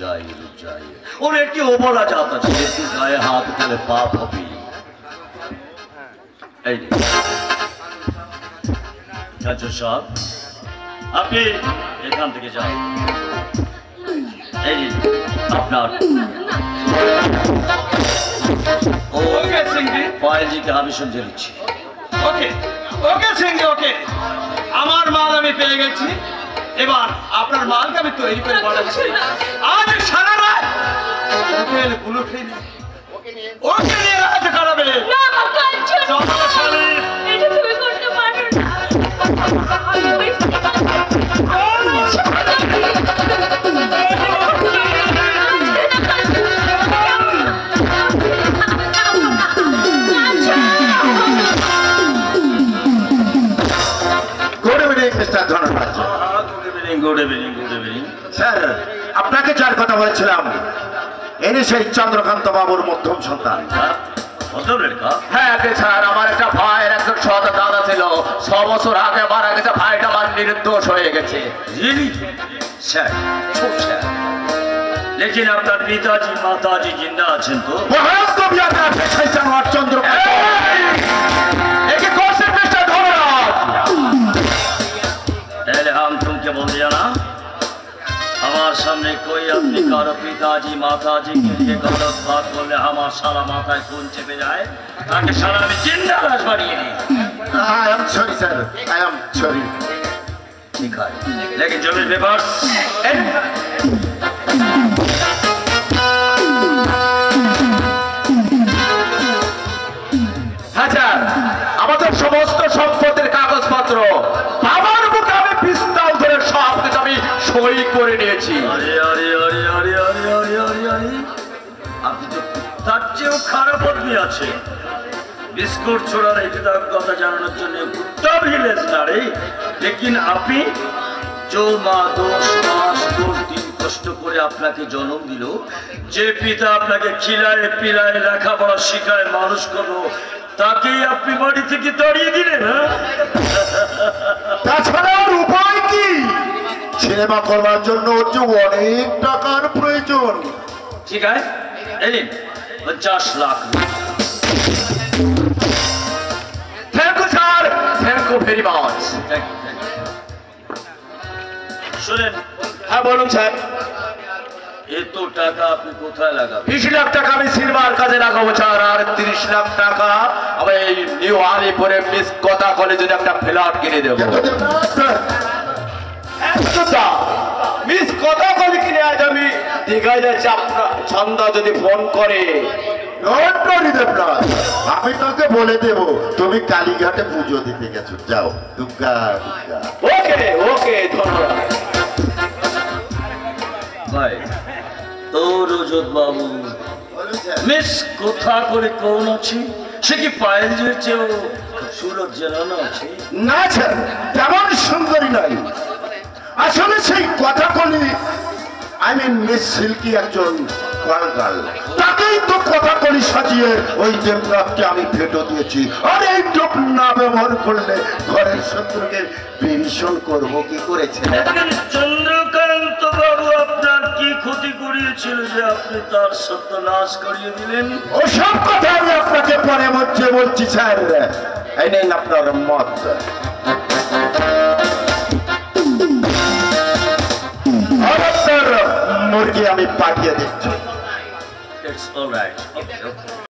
रुक जाइए और एक की ओबला जाता है একটু গায়ে হাত দিলে পাপ হবে এই আচ্ছা সাহেব আপনি এখান থেকে যান এই আপনার ওকে সিংজি পায়েলজিকে আমি সমঝে দিচ্ছি ওকে ওকে সিংজি ওকে আমার মাল আমি পেয়ে গেছি এবার আপনার মালকে আমি তৈরি করে বানাচ্ছি আজ সারা রাত হোটেল গুলো খেয়ে ওকে নিয়ে রাত কাটাবে না কাঞ্চন চলো শালি এটা তুমি করতে পারো না আমি ওই স্যার আপনাকে যার কথা বলেছিলাম এনে সেই চন্দ্রকান্ত বাবুর মধ্যম সন্তান হ্যাঁ স্যার আমার একটা ভাইয়ের একজন সৎ দাদা ছিল 6 বছর আগে মারা গেছে ভাইটা আমার নির্দোষ হয়ে গেছে लेकिन আপনার পিতাজি মাতাজি জিন্দা আছেন তো চন্দ্রকান্ত একে কোর্সের মিস্টার ধনরাজ पहले हम तुमके बोल दिया ना हमारे सामने कोई अपनी कारो पिताजी माताजी के लिए गलत बात बोले हमारे सारा माथा खून चेपे जाए ताकि सारा में जिंदा लाश बनिए नहीं I am sorry sir I am sorry ठीक है लेकिन जो भी पेपर्स হ্যাঁ স্যার আমাদের সমস্ত সম্পত্তির কাগজপত্র আমার বুকে আমি পিস্তল ধরে সব কিছু আমি সই করে নিয়েছি अरे अरे अरे अरे अरे अरे अरे अरे আপনি তো তার চেয়েও খারাপ আদমি আছে বিস্কুট ছোড়ার এই কথা জানানোর জন্য কুত্তা ভিলেজ না রে लेकिन আপনি जो মা 10 মাস 10 দিন কষ্ট করে আপনাকে জন্ম দিল যে পিতা আপনাকে খিলায় পিলায় লেখাপড়া শিখায় মানুষ করলো তাকেই আপনি বাড়ি থেকে তাড়িয়ে দিলেন হ্যাঁ তাছাড়া আর উপায় কি সিনেমা করবার জন্য ওর যে অনেক টাকার প্রয়োজন ठीक है एलिन 50 lakh thank you sir thank you very much শুনেন হ্যাঁ বলুন স্যার এত টাকা আপনি কোথায় লাগাবেন 20 লাখ টাকা আমি সিনেমার কাজে লাগাবো স্যার আর 30 লাখ টাকা আমি নিউ আলিপুরে মিস কথা কলেজে একটা ফ্ল্যাট কিনে দেবো মিস কথা কলে কিনে আজ আমি দীঘায় যাচ্ছি আপনার ছন্দা যদি ফোন করে আমি তোকে বলে দেব তুমি কালীঘাটে পুজো দিতে গেছো যাও দুর্গা দুর্গা ওকে ওকে ধন্যবাদ ভাই তো রজত বাবু মিস কোথা করে কোন আছে সে কি পায়েল চেয়েও সুরত জানানো আছে না স্যার তেমন সুন্দরী নয় আসলে সেই কথা বলি আই মিন মিস সিল্কি একজন গার্ল তাকেই তো কথা বলি সাজিয়ে ওই দেবনাথকে আমি ফেটো দিয়েছি আর এই টোপ না ব্যবহার করলে ঘরের শত্রুকে ভীষণ করব কি করেছে চন্দ্রকান্ত বাবু আপনার কি ক্ষতি করিয়েছিল যে আপনি তার সত্যনাশ করিয়ে দিলেন ওসব কথা আমি আপনাকে পরে মধ্যে বলছি স্যার এই নিন আপনার মত মুরগি আমি পাঠিয়ে দিচ্ছি ইটস অলরাইট